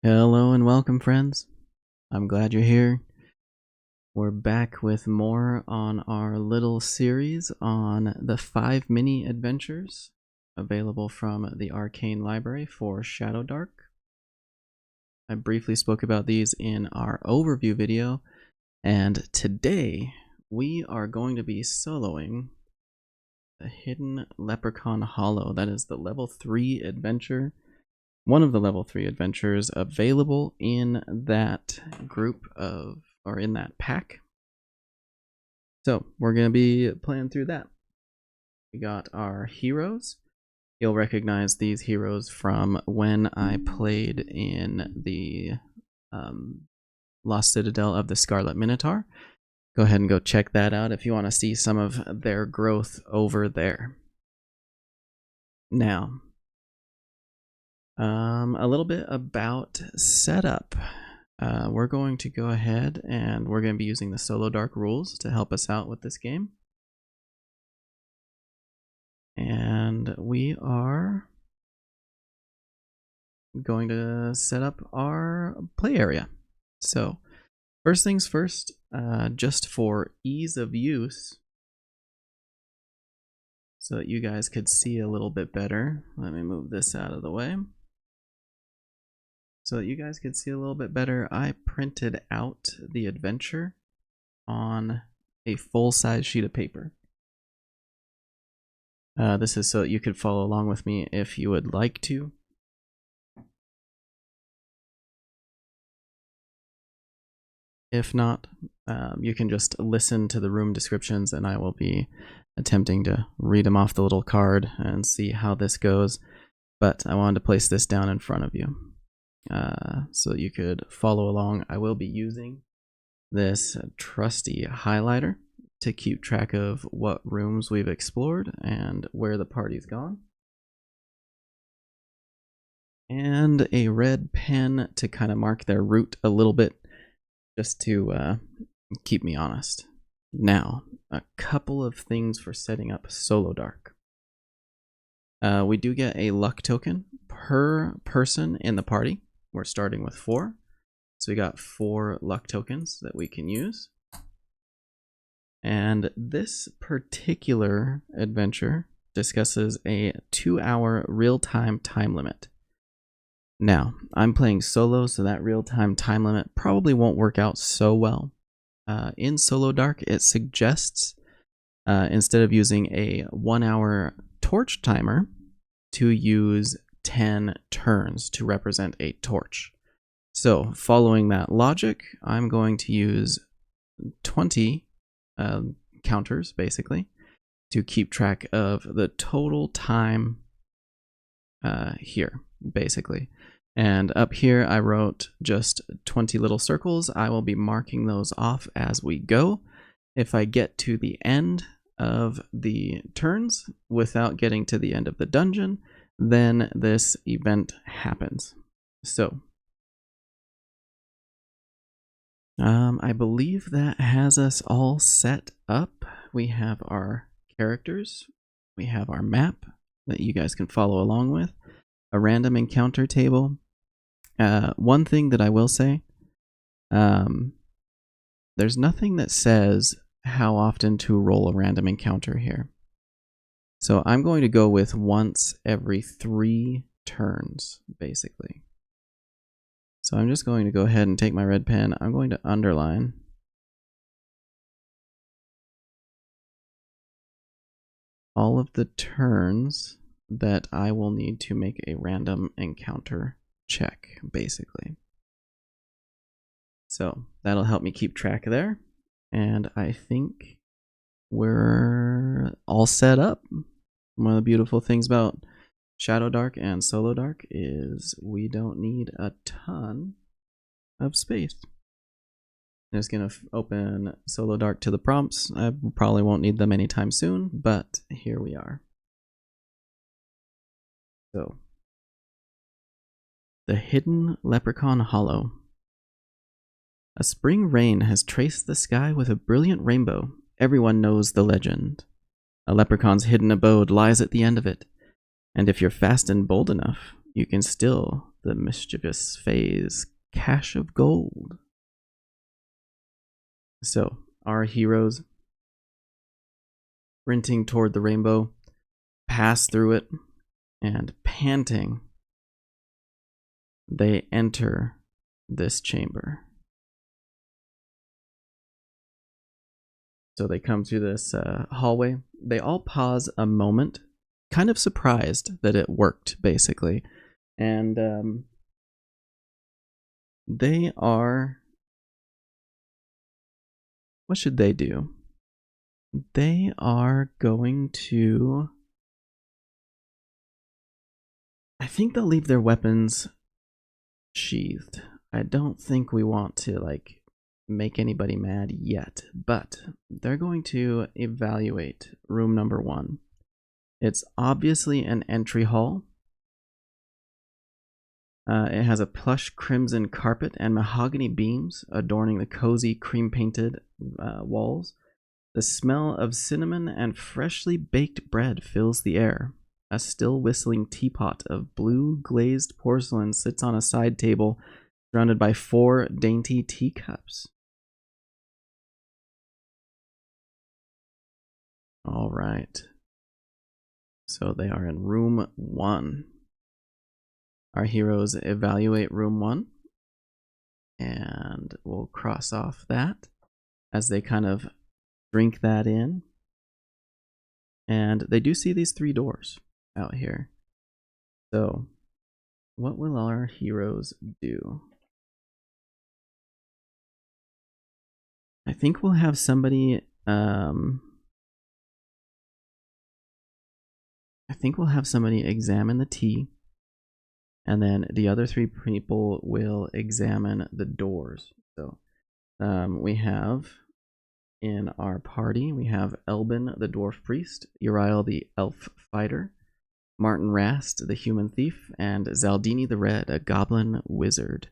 Hello and welcome, friends. I'm glad you're here. We're back with more on our little series on the 5 mini adventures available from the Arcane Library for Shadowdark. I briefly spoke about these in our overview video, and today we are going to be soloing the Hidden Leprechaun Hollow. That is the level 3 adventure. One of the level 3 adventures available in that group or in that pack. So we're going to be playing through that. We got our heroes. You'll recognize these heroes from when I played in the Lost Citadel of the Scarlet Minotaur. Go ahead and go check that out if you want to see some of their growth over there. Now, a little bit about setup. We're going to go ahead and we're going to be using the Solodark rules to help us out with this game. And we are going to set up our play area. So, first things first, just for ease of use, so that you guys could see a little bit better, let me move this out of the way. So that you guys could see a little bit better, I printed out the adventure on a full-size sheet of paper. This is so that you could follow along with me if you would like to. If not, you can just listen to the room descriptions and I will be attempting to read them off the little card and see how this goes. But I wanted to place this down in front of you. So that you could follow along. I will be using this trusty highlighter to keep track of what rooms we've explored and where the party's gone. And a red pen to kind of mark their route a little bit, just to keep me honest. Now, a couple of things for setting up Solodark. We do get a luck token per person in the party. We're starting with 4. So we got 4 luck tokens that we can use. And this particular adventure discusses a 2-hour real-time time limit. Now, I'm playing solo, so that real-time time limit probably won't work out so well. In Solodark, it suggests, instead of using a 1-hour torch timer, to use 10 turns to represent a torch. So following that logic, I'm going to use 20 counters basically to keep track of the total time here basically. And up here I wrote just 20 little circles. I will be marking those off as we go. If I get to the end of the turns without getting to the end of the dungeon, then this event happens. So, I believe that has us all set up. We have our characters, we have our map that you guys can follow along with, a random encounter table. One thing that I will say, there's nothing that says how often to roll a random encounter here. So I'm going to go with once every 3 turns, basically. So I'm just going to go ahead and take my red pen. I'm going to underline all of the turns that I will need to make a random encounter check, basically. So that'll help me keep track there. And I think we're all set up. One of the beautiful things about Shadowdark and Solodark is we don't need a ton of space. I'm just going to open Solodark to the prompts. I probably won't need them anytime soon, but here we are. So, the Hidden Leprechaun Hollow. A spring rain has traced the sky with a brilliant rainbow. Everyone knows the legend. A leprechaun's hidden abode lies at the end of it, and if you're fast and bold enough, you can still the mischievous Fae's cache of gold. So, our heroes, sprinting toward the rainbow, pass through it, and panting, they enter this chamber. So they come through this hallway. They all pause a moment, kind of surprised that it worked, basically. And they are... What should they do? They are going to... I think they'll leave their weapons sheathed. I don't think we want to, like, make anybody mad yet, but they're going to evaluate room number 1. It's obviously an entry hall. It has a plush crimson carpet and mahogany beams adorning the cozy cream-painted walls. The smell of cinnamon and freshly baked bread fills the air. A still whistling teapot of blue glazed porcelain sits on a side table surrounded by 4 dainty teacups. All right. So they are in room 1. Our heroes evaluate room 1. And we'll cross off that as they kind of drink that in. And they do see these 3 doors out here. So, what will our heroes do? I think we'll have somebody... examine the tea, and then the other 3 people will examine the doors. So we have in our party, we have Elbin, the dwarf priest, Uriel, the elf fighter, Martin Rast, the human thief, and Zaldini the Red, a goblin wizard.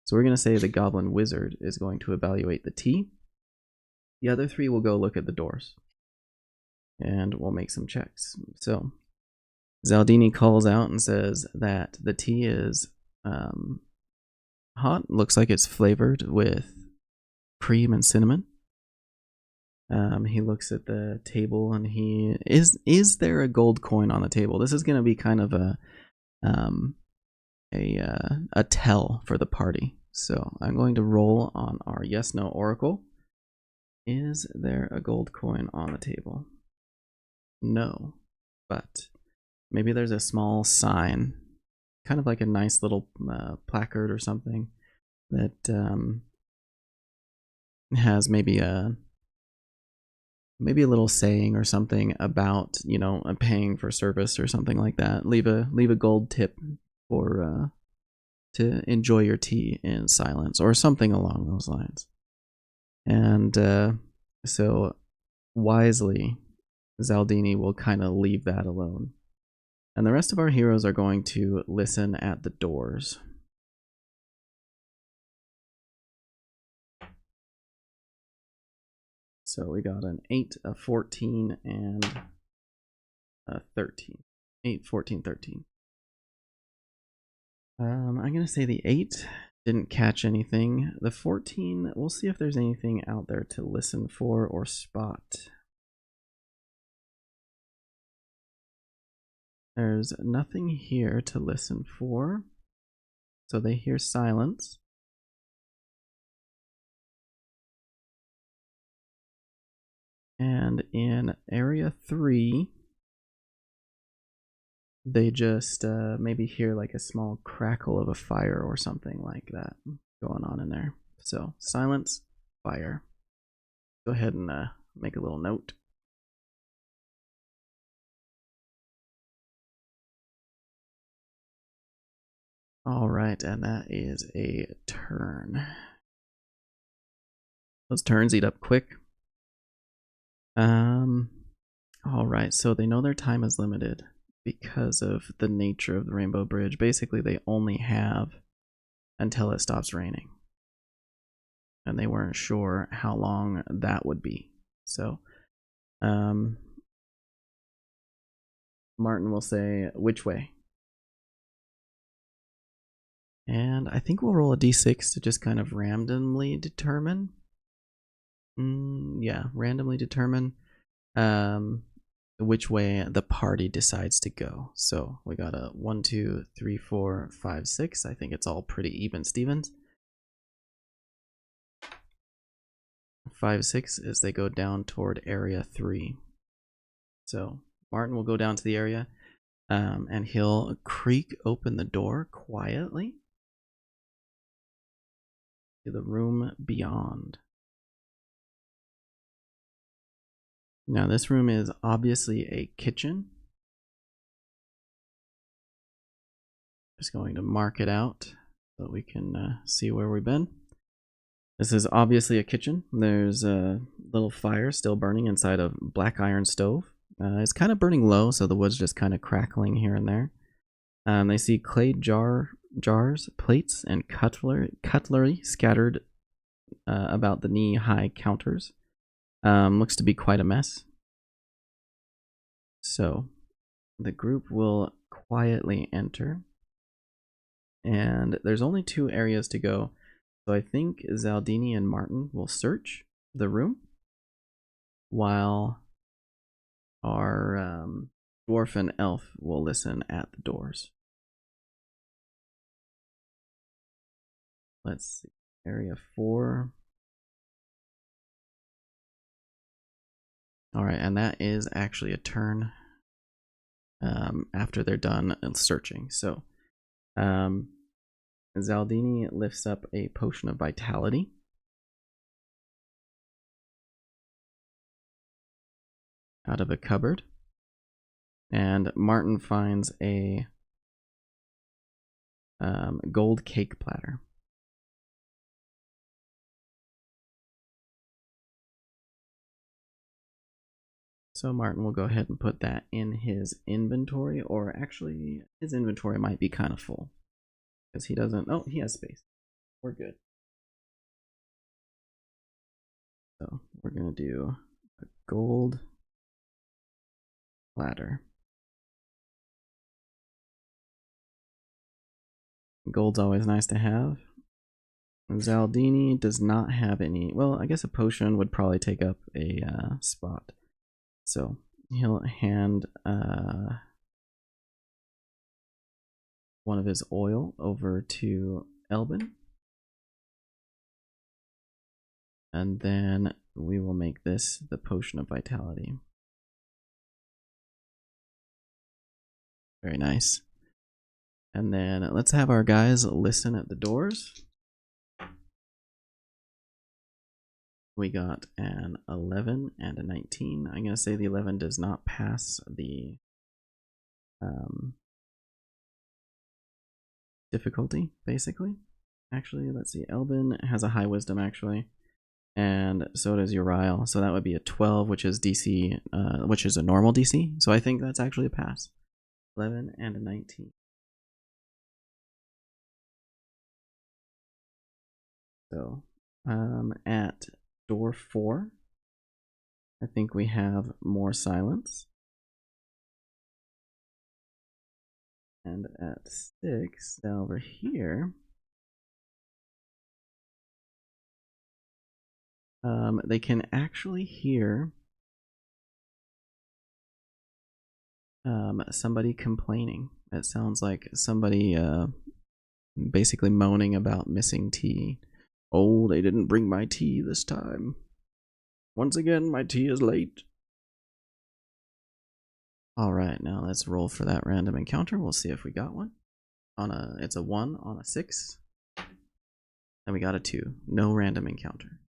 So we're going to say the goblin wizard is going to evaluate the tea. The other 3 will go look at the doors, and we'll make some checks. So Zaldini calls out and says that the tea is hot. Looks like it's flavored with cream and cinnamon. He looks at the table and he is there a gold coin on the table? This is going to be kind of a tell for the party. So I'm going to roll on our yes/no oracle. Is there a gold coin on the table? No, but maybe there's a small sign, kind of like a nice little placard or something that has maybe a little saying or something about, you know, paying for service or something like that. Leave a gold tip for to enjoy your tea in silence or something along those lines. And so wisely, Zaldini will kind of leave that alone. And the rest of our heroes are going to listen at the doors. So we got an 8, a 14, and a 13. 8, 14, 13. I'm going to say the 8 didn't catch anything. The 14, we'll see if there's anything out there to listen for or spot. There's nothing here to listen for. So they hear silence. And in area 3, they just maybe hear like a small crackle of a fire or something like that going on in there. So silence, fire. Go ahead and make a little note. All right, and that is a turn. Those turns eat up quick. All right, so they know their time is limited because of the nature of the Rainbow Bridge. Basically, they only have until it stops raining. And they weren't sure how long that would be. So, Martin will say, which way? And I think we'll roll a d6 to just kind of randomly determine. Yeah, randomly determine which way the party decides to go. So we got a 1, 2, 3, 4, 5, 6. I think it's all pretty even Stevens. 5, 6 is they go down toward area 3. So Martin will go down to the area, and he'll creak open the door quietly to the room beyond. Now this room is obviously a kitchen. Just going to mark it out so we can see where we've been. This is obviously a kitchen. There's a little fire still burning inside a black iron stove. It's kind of burning low, so the wood's just kind of crackling here and there. They see clay jars, plates, and cutlery scattered about the knee-high counters. Looks to be quite a mess. So the group will quietly enter. And there's only 2 areas to go. So I think Zaldini and Martin will search the room while our dwarf and elf will listen at the doors. Let's see. Area 4. Alright, and that is actually a turn after they're done searching. So Zaldini lifts up a potion of vitality. Out of a cupboard. And Martin finds a gold cake platter. So Martin will go ahead and put that in his inventory, or actually his inventory might be kind of full because he doesn't, oh, he has space. We're good. So we're going to do a gold platter. Gold's always nice to have. Zaldini does not have any, well, I guess a potion would probably take up a spot. So he'll hand one of his oil over to Elbin. And then we will make this the potion of vitality. Very nice. And then let's have our guys listen at the doors. We got an 11 and a 19. I'm going to say the 11 does not pass the difficulty, basically. Actually, let's see. Elbin has a high wisdom, actually. And so does Uriel. So that would be a 12, which is DC, which is a normal DC. So I think that's actually a pass. 11 and a 19. So at door 4, I think we have more silence. And at 6, down over here, they can actually hear somebody complaining. It sounds like somebody basically moaning about missing tea. Oh, they didn't bring my tea this time. Once again, my tea is late. Alright, now let's roll for that random encounter. We'll see if we got one. It's a 1 on a 6. And we got a 2. No random encounter.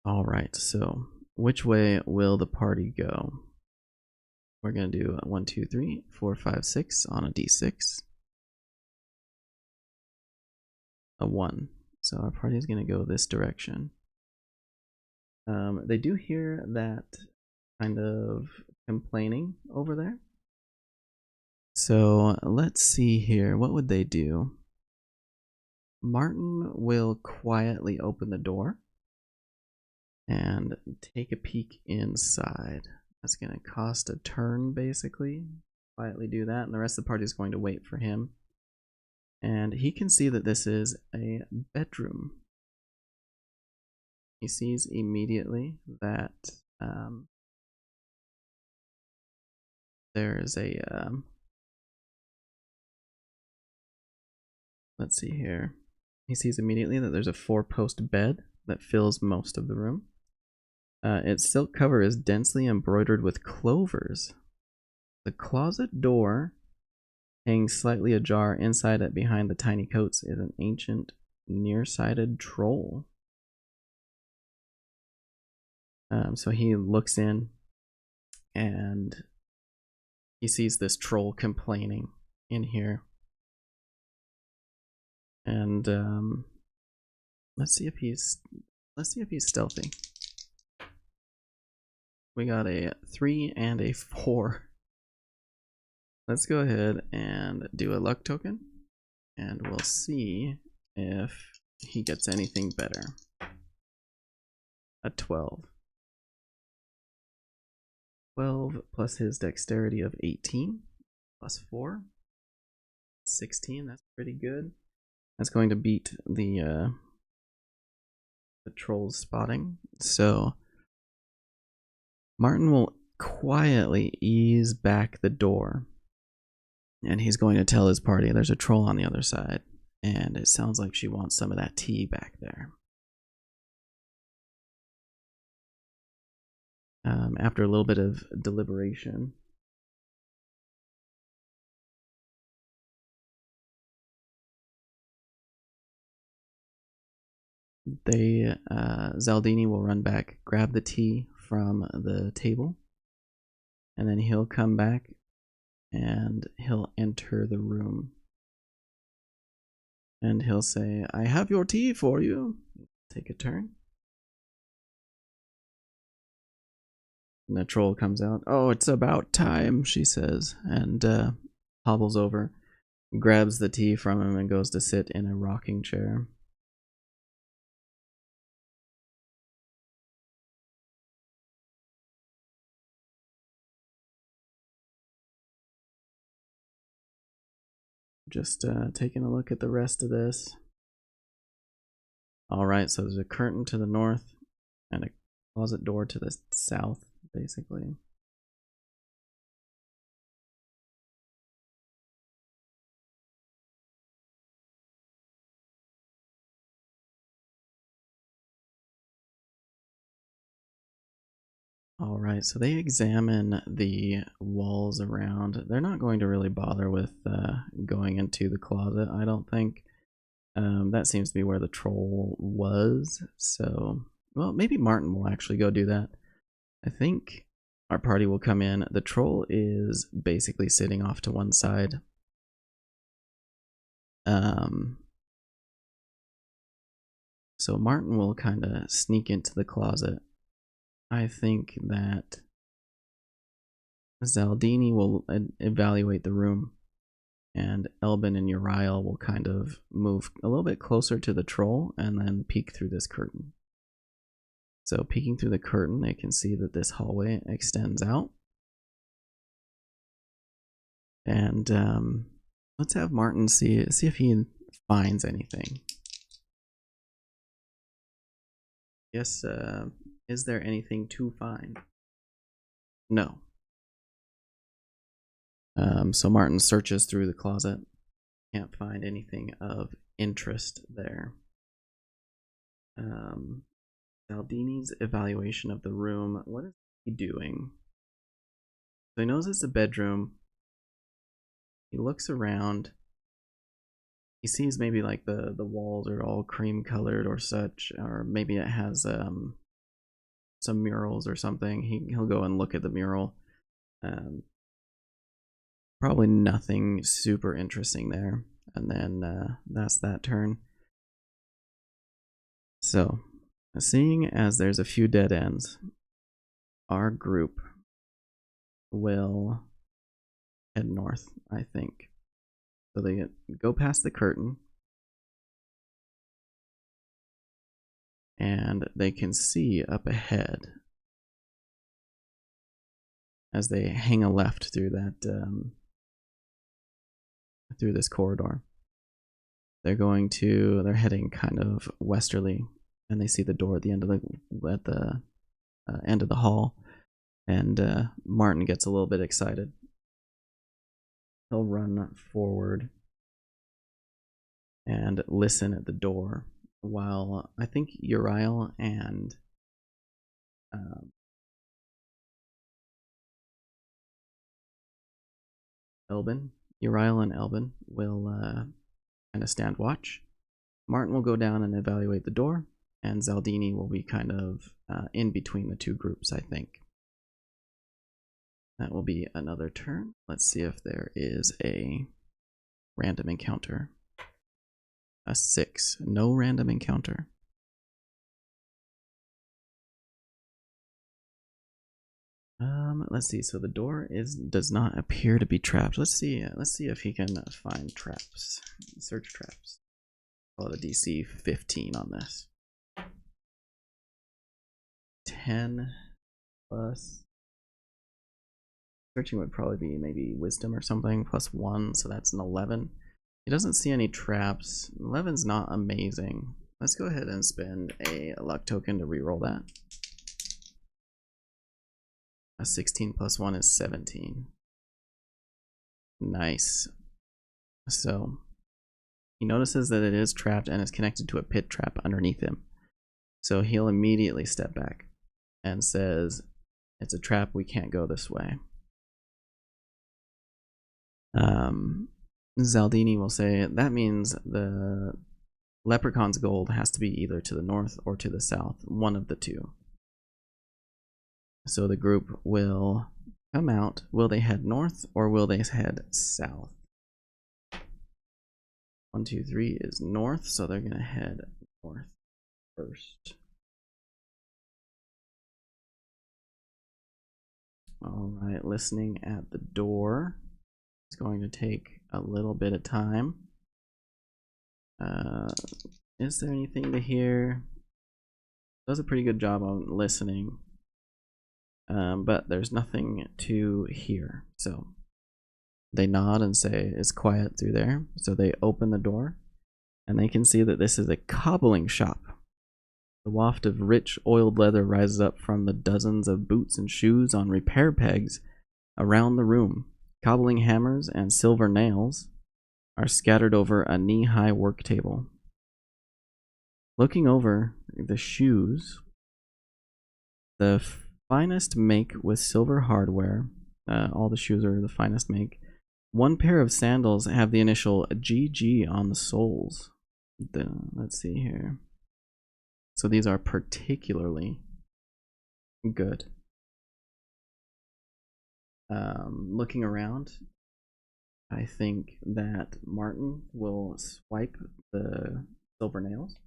Alright, so which way will the party go? We're going to do 1, 2, 3, 4, 5, 6 on a d6. A 1. So our party is going to go this direction. They do hear that kind of complaining over there. So let's see here. What would they do? Martin will quietly open the door and take a peek inside. That's going to cost a turn, basically. quietly do that, and the rest of the party is going to wait for him. And he can see that this is a bedroom. He sees immediately that there's a let's see here. He sees immediately that there's a 4-post bed that fills most of the room. Its silk cover is densely embroidered with clovers. The closet door hangs slightly ajar. Inside it, behind the tiny coats, is an ancient, nearsighted troll. So he looks in, and he sees this troll complaining in here. And let's see if he's stealthy. We got a 3 and a 4. Let's go ahead and do a luck token, and we'll see if he gets anything better. A 12. 12 plus his dexterity of 18 plus 4. 16, that's pretty good. That's going to beat the troll's spotting. So Martin will quietly ease back the door, and he's going to tell his party there's a troll on the other side, and it sounds like she wants some of that tea back there. After a little bit of deliberation, Zaldini will run back, grab the tea from the table, and then he'll come back and he'll enter the room. And he'll say, "I have your tea for you." Take a turn. And the troll comes out. "Oh, it's about time," she says, and hobbles over, grabs the tea from him, and goes to sit in a rocking chair. Just taking a look at the rest of this. Alright, so there's a curtain to the north and a closet door to the south, basically. Alright, so they examine the walls around. They're not going to really bother with going into the closet, I don't think. That seems to be where the troll was, so... Well, maybe Martin will actually go do that. I think our party will come in. The troll is basically sitting off to one side. So Martin will kind of sneak into the closet. I think that Zaldini will evaluate the room, and Elbin and Uriel will kind of move a little bit closer to the troll and then peek through this curtain. So peeking through the curtain, they can see that this hallway extends out. And let's have Martin see if he finds anything. Yes, is there anything to find? No. So Martin searches through the closet. Can't find anything of interest there. Zaldini's evaluation of the room. What is he doing? So he knows it's a bedroom. He looks around. He sees maybe like the walls are all cream colored or such, or maybe it has some murals or something. He'll go and look at the mural. Probably nothing super interesting there, and then that's that turn. So, seeing as there's a few dead ends, our group will head north, I think. So they go past the curtain, and they can see up ahead as they hang a left through that through this corridor. They're heading kind of westerly, and they see the door at the end of the end of the hall, and Martin gets a little bit excited. He'll run forward and listen at the door while I think Uriel and Uriel and Elbin will kind of stand watch. Martin will go down and evaluate the door, and Zaldini will be kind of in between the two groups, I think. That will be another turn. Let's see if there is a random encounter. A 6. No random encounter. Let's see. So the door does not appear to be trapped. Let's see if he can find traps. Search traps. Call it a DC 15 on this. 10 plus. Searching would probably be maybe wisdom or something, plus 1, so that's an 11. He doesn't see any traps. 11's not amazing. Let's go ahead and spend a luck token to reroll that. A 16 plus 1 is 17. Nice. So he notices that it is trapped and is connected to a pit trap underneath him. So he'll immediately step back and says, "It's a trap, we can't go this way." Zaldini will say, "That means the Leprechaun's gold has to be either to the north or to the south, one of the two." So the group will come out. Will they head north or will they head south? 1, 2, 3 is north, so they're gonna head north first. Alright, listening at the door. It's going to take a little bit of time. Is there anything to hear? Does a pretty good job on listening. But there's nothing to hear. So they nod and say it's quiet through there. So they open the door and they can see that this is a cobbling shop. The waft of rich oiled leather rises up from the dozens of boots and shoes on repair pegs around the room. Cobbling hammers and silver nails are scattered over a knee-high work table. Looking over the shoes, the finest make with silver hardware. All the shoes are the finest make. One pair of sandals have the initial GG on the soles. Let's see here. So these are particularly good. Looking around, I think that Martin will swipe the silver nails.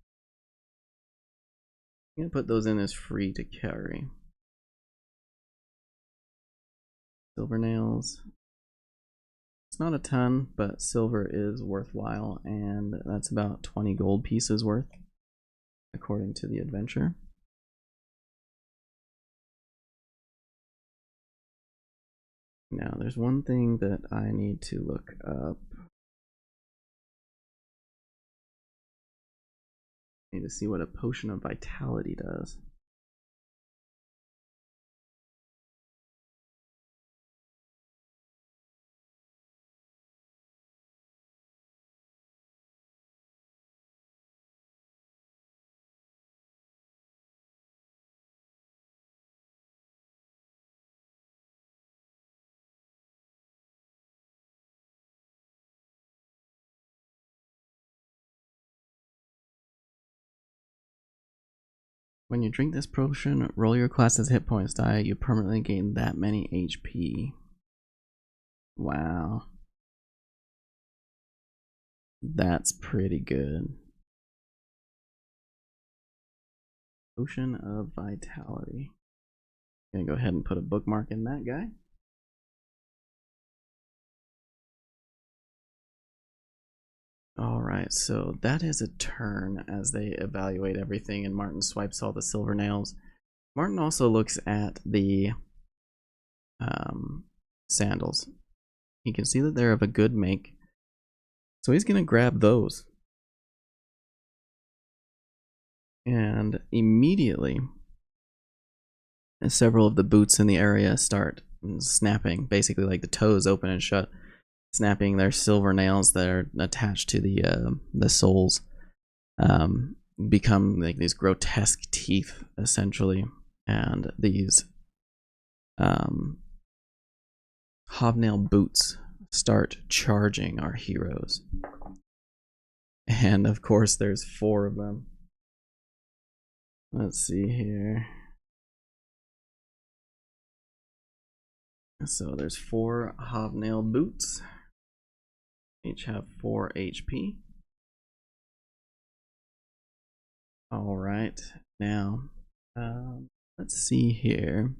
I'm going to put those in as free to carry. Silver nails. It's not a ton, but silver is worthwhile, and that's about 20 gold pieces worth, according to the adventure. Now, there's one thing that I need to look up. I need to see what a potion of vitality does. When you drink this potion, roll your class's hit points die. You permanently gain that many HP. Wow. That's pretty good. Potion of Vitality. Gonna go ahead and put a bookmark in that guy. Alright, so that is a turn as they evaluate everything, and Martin swipes all the silver nails. Martin also looks at the sandals. He can see that they're of a good make. So he's going to grab those. And immediately, several of the boots in the area start snapping, basically like the toes open and shut, snapping their silver nails that are attached to the soles. Become like these grotesque teeth, essentially, and these hobnail boots start charging our heroes. And of course, there's 4 of them. Let's see here. So there's 4 hobnail boots. Each have 4 HP. All right, now let's see here.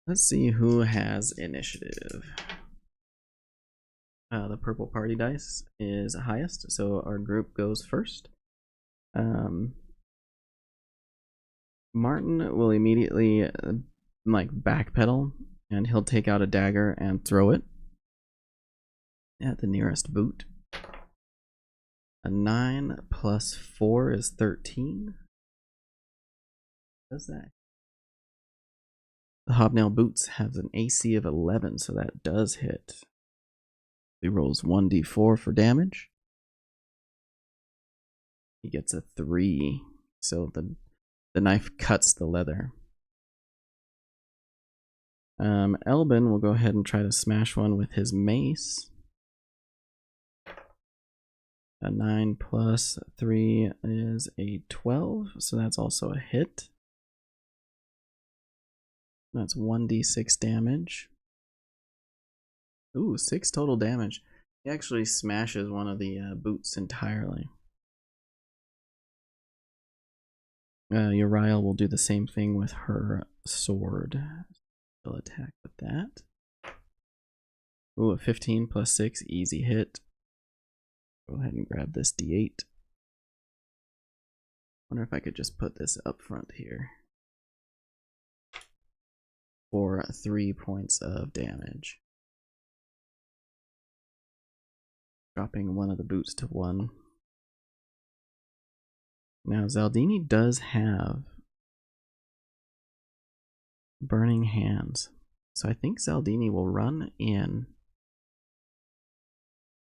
Let's see who has initiative. The purple party dice is highest, so our group goes first. Martin will immediately like backpedal, and he'll take out a dagger and throw it at the nearest boot. A 9 plus 4 is 13. What does that? The hobnail boots has an AC of 11, so that does hit. He rolls 1d4 for damage. He gets a 3, so the knife cuts the leather. Elbin will go ahead and try to smash one with his mace. A 9 plus 3 is a 12, so that's also a hit. That's 1d6 damage. Ooh, 6 total damage. He actually smashes one of the boots entirely. Uriel will do the same thing with her sword. She'll attack with that. Ooh, a 15 plus 6, easy hit. Go ahead and grab this d8. Wonder if I could just put this up front here. For 3 points of damage. Dropping one of the boots to 1. Now, Zaldini does have burning hands. So I think Zaldini will run in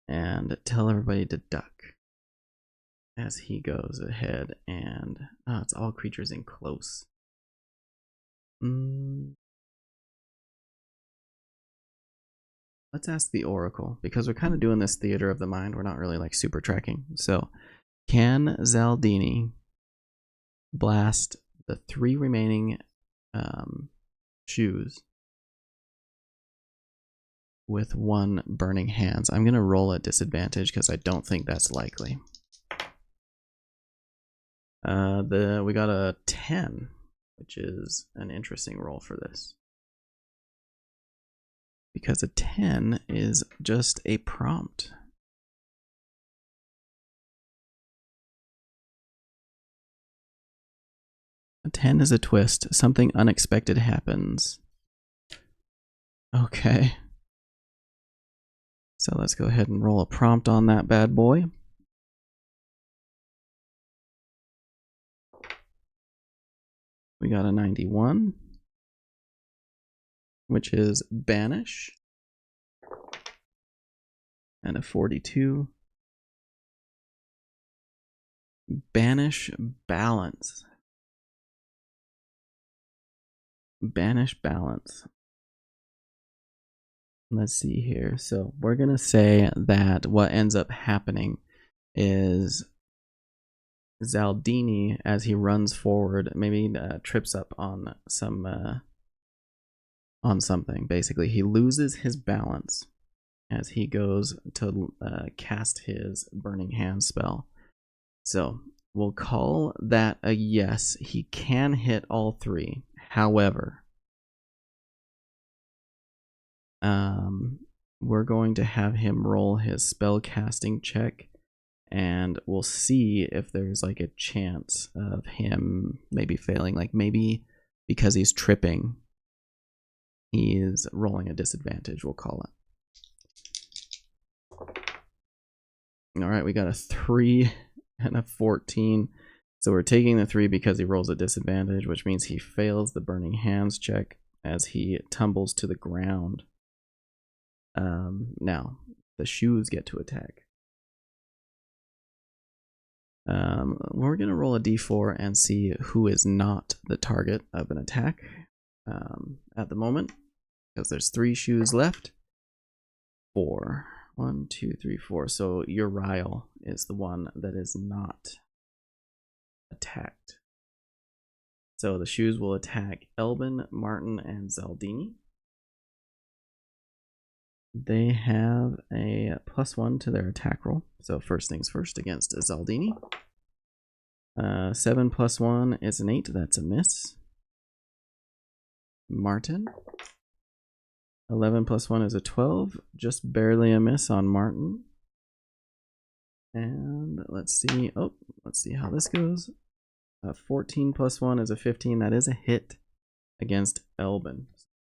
and tell everybody to duck as he goes ahead and... Oh, it's all creatures in close. Let's ask the Oracle, because we're kind of doing this theater of the mind. We're not really like super tracking. So, can Zaldini blast the 3 remaining shoes with 1 burning hands? I'm going to roll at disadvantage because I don't think that's likely. We got a 10, which is an interesting roll for this. Because a 10 is just a prompt. A 10 is a twist. Something unexpected happens. Okay. So let's go ahead and roll a prompt on that bad boy. We got a 91. Which is Banish, and a 42. Banish Balance. Banish Balance. Let's see here. So we're going to say that what ends up happening is Zaldini, as he runs forward, maybe trips up on some... on something. Basically, he loses his balance as he goes to cast his Burning Hand spell. So we'll call that a yes. He can hit all 3. However, we're going to have him roll his spell casting check, and we'll see if there's like a chance of him maybe failing. Like maybe because he's tripping, he is rolling a disadvantage, we'll call it. All right, we got a 3 and a 14. So we're taking the 3 because he rolls a disadvantage, which means he fails the Burning Hands check as he tumbles to the ground. Now, the shoes get to attack. We're going to roll a d4 and see who is not the target of an attack at the moment, because there's 3 shoes left. 4. 1, 2, 3, 4. So Uriel is the one that is not attacked. So the shoes will attack Elbin, Martin, and Zaldini. They have a +1 to their attack roll. So first things first against Zaldini. 7 + 1 is an 8. That's a miss. Martin. 11 + 1 is a 12. Just barely a miss on Martin. And let's see. Oh, let's see how this goes. 14 + 1 is a 15. That is a hit against Elbin.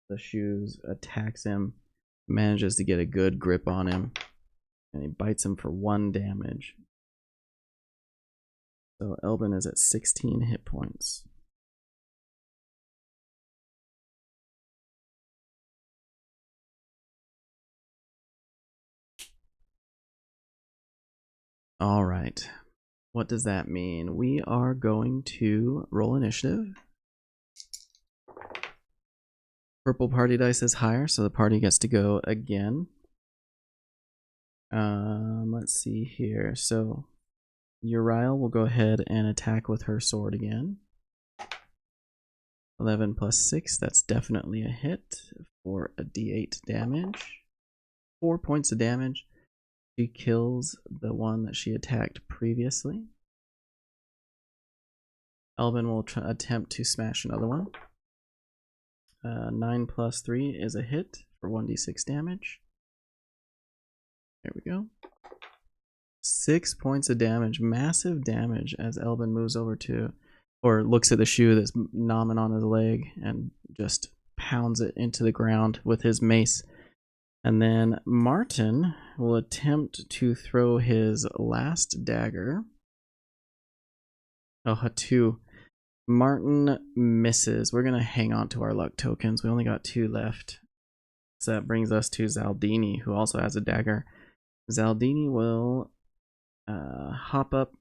The shoes attacks him, manages to get a good grip on him, and he bites him for 1 damage. So Elbin is at 16 hit points. All right. What does that mean? We are going to roll initiative. Purple party dice is higher, so the party gets to go again. Let's see here. So Uriel will go ahead and attack with her sword again. 11 + 6, that's definitely a hit for a d8 damage. 4 points of damage. She kills the one that she attacked previously. Elvin will attempt to smash another one. 9 + 3 is a hit for 1d6 damage. There we go. 6 points of damage, massive damage as Elvin moves over to, or looks at the shoe that's nomming on his leg and just pounds it into the ground with his mace. And then Martin will attempt to throw his last dagger. Oh, a 2. Martin misses. We're going to hang on to our luck tokens. We only got 2 left. So that brings us to Zaldini, who also has a dagger. Zaldini will hop up.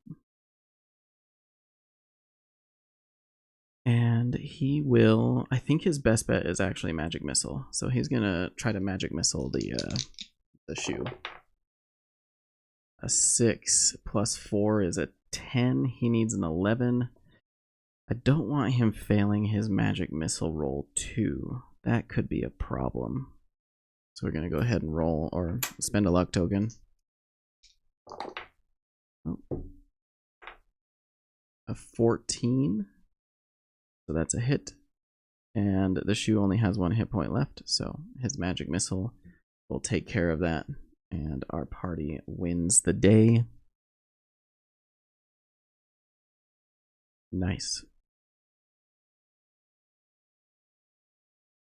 And he will, I think his best bet is actually Magic Missile. So he's going to try to Magic Missile the shoe. A 6 + 4 is a 10. He needs an 11. I don't want him failing his Magic Missile roll too. That could be a problem. So we're going to go ahead and roll, or spend a luck token. Oh. A 14. So that's a hit. And the shoe only has 1 hit point left, so his Magic Missile will take care of that. And our party wins the day. Nice.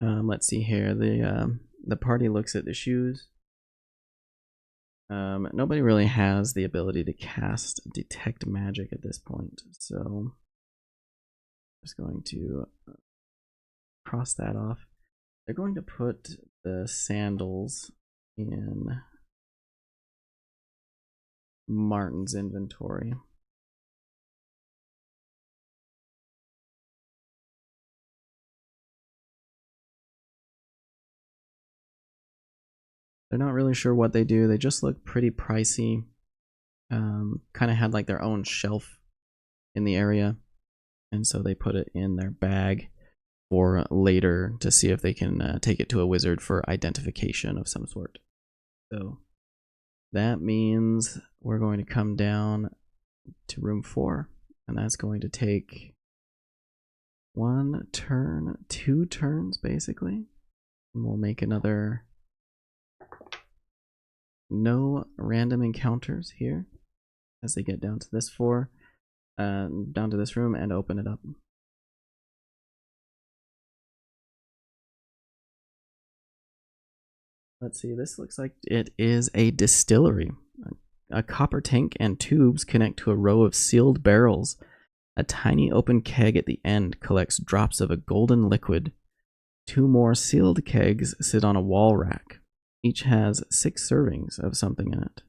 Let's see here. The party looks at the shoes. Nobody really has the ability to cast Detect Magic at this point, so I'm just going to cross that off. They're going to put the sandals in Martin's inventory. They're not really sure what they do. They just look pretty pricey. Kind of had like their own shelf in the area, and so they put it in their bag for later to see if they can take it to a wizard for identification of some sort. So that means we're going to come down to room 4, and that's going to take 1 turn, 2 turns basically, and we'll make another. No random encounters here as they get down to this down to this room and open it up. Let's see, this looks like it is a distillery. A copper tank and tubes connect to a row of sealed barrels. A tiny open keg at the end collects drops of a golden liquid. 2 more sealed kegs sit on a wall rack. Each has 6 servings of something in it.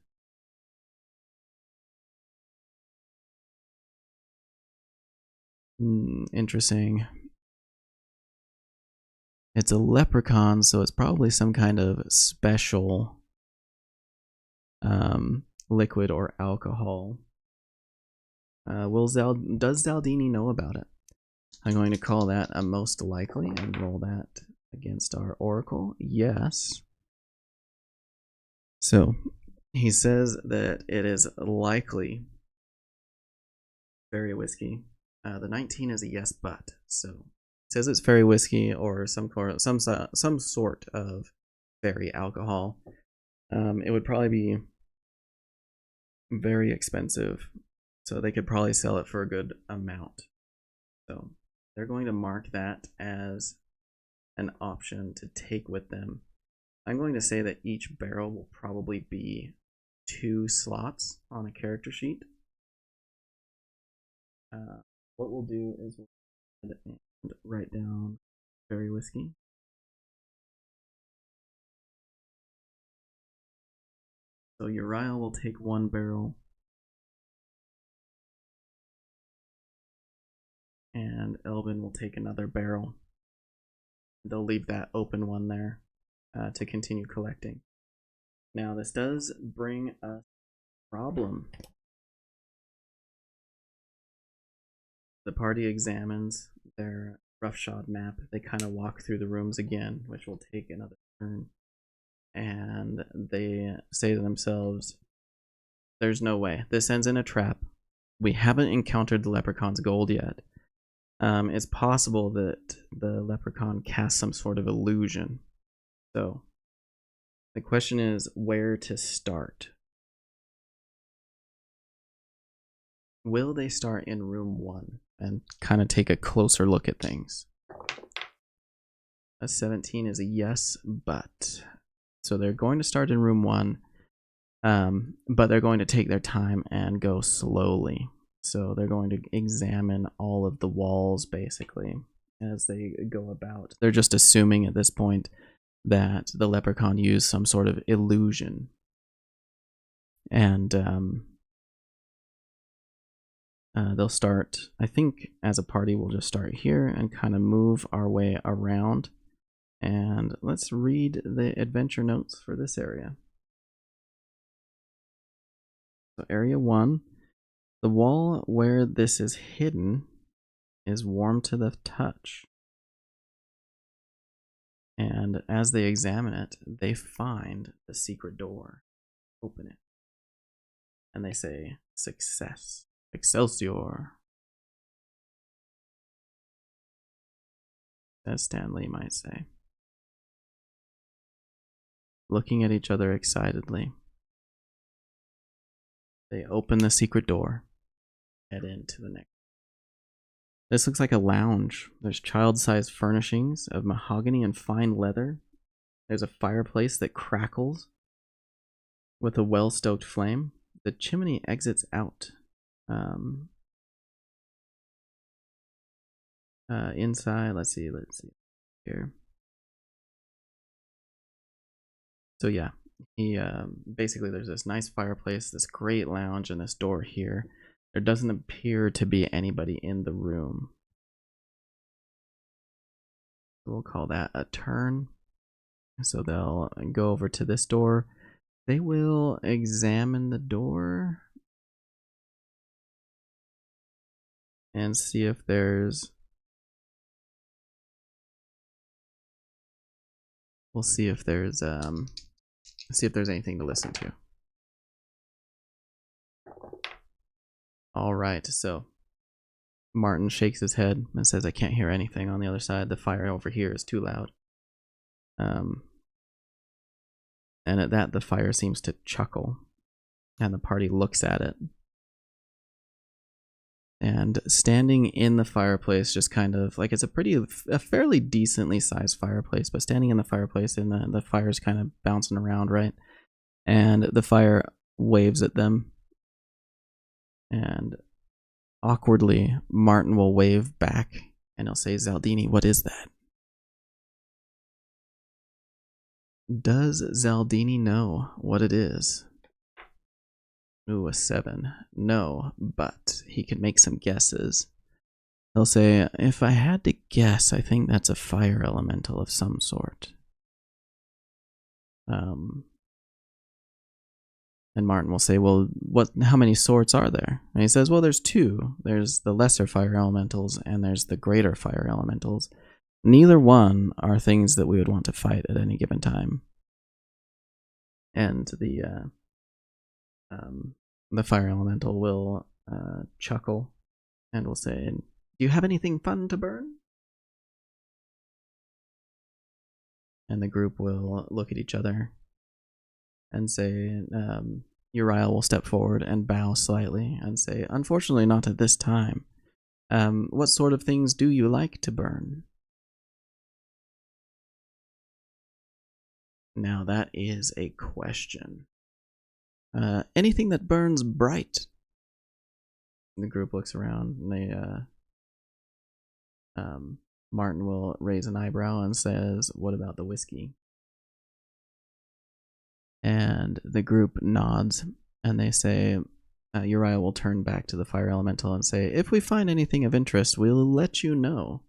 Interesting. It's a leprechaun, so it's probably some kind of special liquid or alcohol. Does Zaldini know about it? I'm going to call that a most likely and roll that against our oracle. Yes. So he says that it is likely fairy whiskey. The 19 is a yes, but so it says it's fairy whiskey or some sort of fairy alcohol. It would probably be very expensive, so they could probably sell it for a good amount. So they're going to mark that as an option to take with them. I'm going to say that each barrel will probably be 2 slots on a character sheet. What we'll do is we'll write down fairy whiskey. So Uriel will take 1 barrel. And Elvin will take another barrel. They'll leave that open one there to continue collecting. Now this does bring a problem. The party examines their roughshod map. They kind of walk through the rooms again, which will take another turn. And they say to themselves, there's no way. This ends in a trap. We haven't encountered the leprechaun's gold yet. It's possible that the leprechaun casts some sort of illusion. So the question is where to start. Will they start in room 1 and kind of take a closer look at things? A 17 is a yes, but. So they're going to start in room 1, but they're going to take their time and go slowly. So they're going to examine all of the walls basically as they go about. They're just assuming at this point that the leprechaun used some sort of illusion. And they'll start, I think as a party we'll just start here and kind of move our way around. And let's read the adventure notes for this area. So area 1. The wall where this is hidden is warm to the touch. And as they examine it, they find the secret door. Open it. And they say, success. Excelsior. As Stanley might say. Looking at each other excitedly. They open the secret door. Head into the next. This looks like a lounge. There's child-sized furnishings of mahogany and fine leather. There's a fireplace that crackles with a well-stoked flame. The chimney exits out. Inside, let's see here. So yeah, he basically there's this nice fireplace, this great lounge, and this door here. There doesn't appear to be anybody in the room. We'll call that a turn. So they'll go over to this door. They will examine the door and see if there's... We'll see if there's anything to listen to. All right, so Martin shakes his head and says, I can't hear anything on the other side. The fire over here is too loud. And at that, the fire seems to chuckle, and the party looks at it. And standing in the fireplace, just kind of like it's a fairly decently sized fireplace, but standing in the fireplace and the fire's kind of bouncing around, right? And the fire waves at them. And awkwardly, Martin will wave back and he'll say, Zaldini, what is that? Does Zaldini know what it is? Ooh, a 7. No, but he can make some guesses. He'll say, if I had to guess, I think that's a fire elemental of some sort. And Martin will say, well, how many sorts are there? And he says, well, there's 2. There's the lesser fire elementals and there's the greater fire elementals. Neither one are things that we would want to fight at any given time. And the fire elemental will chuckle and will say, do you have anything fun to burn? And the group will look at each other and say, Uriel will step forward and bow slightly and say, unfortunately not at this time. What sort of things do you like to burn? Now that is a question. Anything that burns bright. The group looks around and they, Martin will raise an eyebrow and says, what about the whiskey? And the group nods and they say, Uriel will turn back to the fire elemental and say, if we find anything of interest, we'll let you know.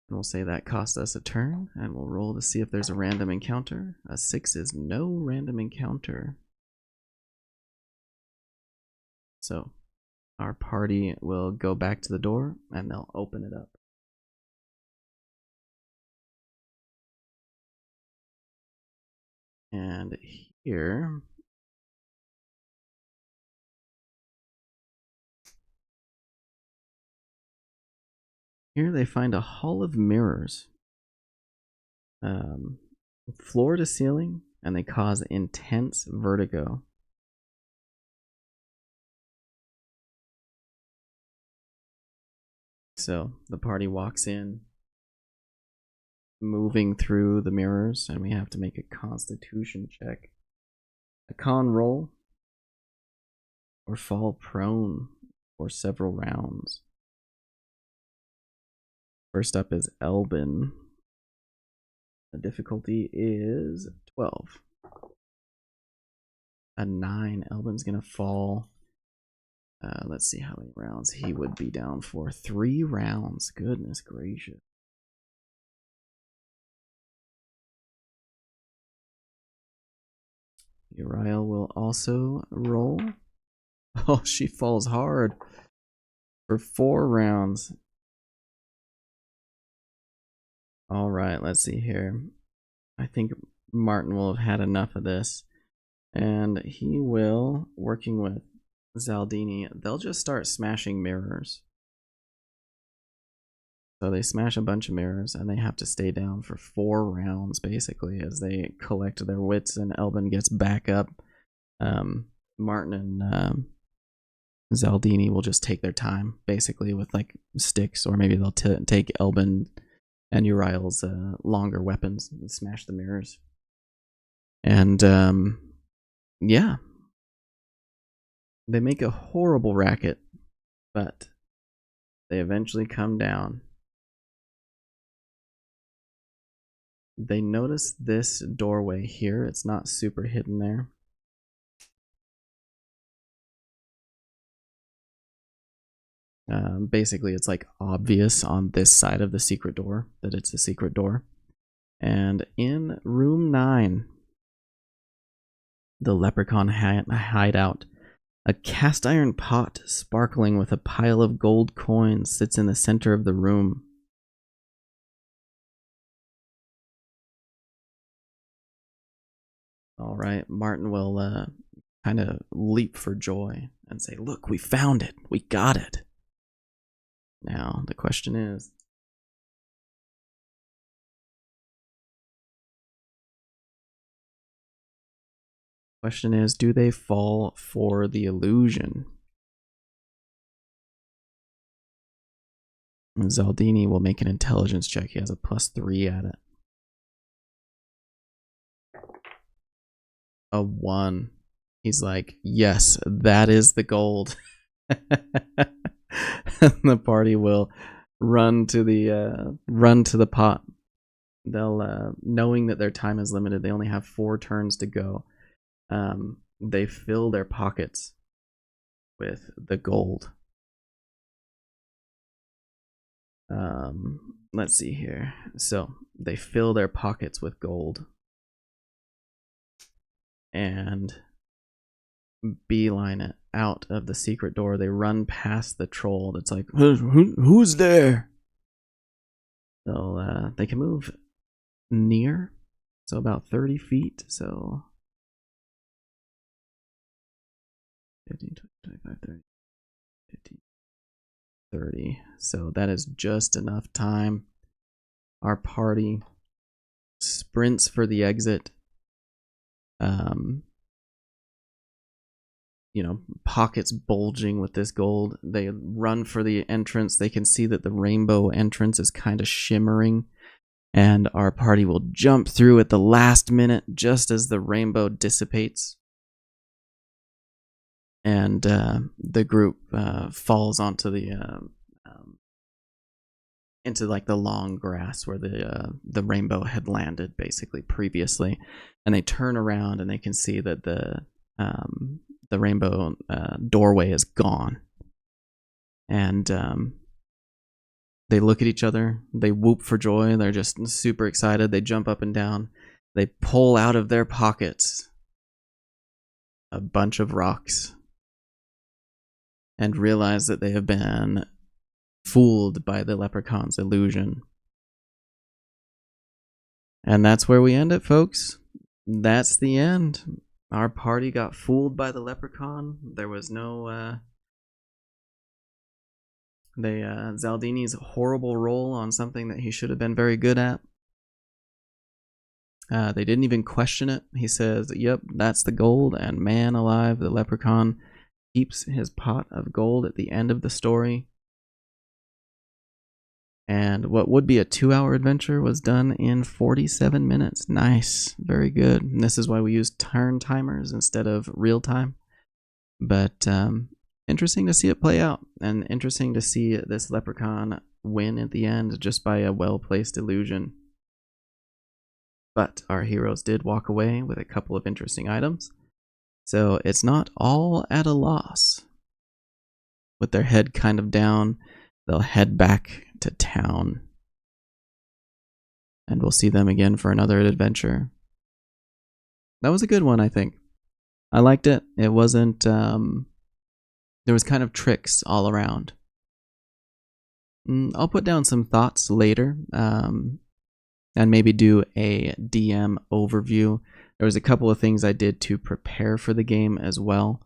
And we'll say that cost us a turn, and we'll roll to see if there's a random encounter. A 6 is no random encounter. So our party will go back to the door and they'll open it up. And here they find a hall of mirrors, floor to ceiling, and they cause intense vertigo. So the party walks in, moving through the mirrors, and we have to make a constitution check. A con roll, or fall prone for several rounds. First up is Elbin. The difficulty is 12. A 9. Elbin's gonna fall. Let's see how many rounds he would be down for. 3 rounds. Goodness gracious. Uriel will also roll. Oh, she falls hard for 4 rounds. All right, let's see here. I think Martin will have had enough of this. And he will, working with Zaldini, they'll just start smashing mirrors. So they smash a bunch of mirrors and they have to stay down for 4 rounds basically as they collect their wits and Elbin gets back up. Martin and Zaldini will just take their time basically with like sticks, or maybe they'll take Elbin and Uriel's longer weapons and smash the mirrors. And yeah, they make a horrible racket, but they eventually come down. They notice this doorway here. It's not super hidden there. Basically, it's like obvious on this side of the secret door that it's a secret door. And in room 9, the Leprechaun hideout, a cast iron pot sparkling with a pile of gold coins sits in the center of the room. All right, Martin will kind of leap for joy and say, "Look, we found it. We got it." Now, the question is, do they fall for the illusion? And Zaldini will make an intelligence check. He has a +3 at it. a 1. He's like, yes, that is the gold. The party will run to the pot. They'll knowing that their time is limited, they only have 4 turns to go. They fill their pockets with the gold. Let's see here. So they fill their pockets with gold and beeline it out of the secret door. They run past the troll that's like, who's there? So they can move near, so about 30 feet. So 15, 20, 25, 30, 15, 30. So that is just enough time. Our party sprints for the exit. Pockets bulging with this gold. They run for the entrance. They can see that the rainbow entrance is kind of shimmering, and our party will jump through at the last minute just as the rainbow dissipates, and the group falls onto into like the long grass where the rainbow had landed basically previously, and they turn around and they can see that the rainbow doorway is gone, and they look at each other. They whoop for joy. They're just super excited. They jump up and down. They pull out of their pockets a bunch of rocks and realize that they have been fooled by the leprechaun's illusion. And that's where we end it, folks. That's the end. Our party got fooled by the leprechaun. There was no Zaldini's horrible roll on something that he should have been very good at. They didn't even question it. He says, yep, that's the gold, and man alive, the leprechaun keeps his pot of gold at the end of the story. And what would be a 2-hour adventure was done in 47 minutes. Nice. Very good. And this is why we use turn timers instead of real time. But interesting to see it play out, and interesting to see this leprechaun win at the end just by a well-placed illusion. But our heroes did walk away with a couple of interesting items, so it's not all at a loss. With their head kind of down, they'll head back to town, and we'll see them again for another adventure. That was a good one, I think. I liked it. It wasn't there was kind of tricks all around. I'll put down some thoughts later, and maybe do a DM overview. There was a couple of things I did to prepare for the game as well.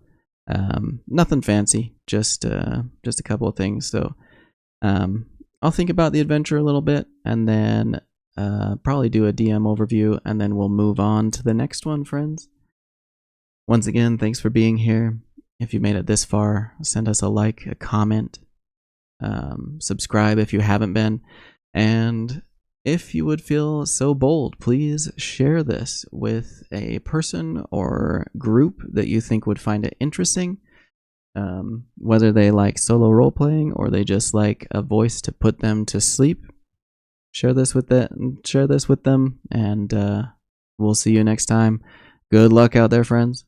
Nothing fancy, just a couple of things. So I'll think about the adventure a little bit, and then probably do a DM overview, and then we'll move on to the next one, friends. Once again, thanks for being here. If you made it this far, send us a like, a comment, subscribe if you haven't been, and if you would feel so bold, please share this with a person or group that you think would find it interesting. Whether they like solo role-playing or they just like a voice to put them to sleep, share this with them, and we'll see you next time. Good luck out there, friends.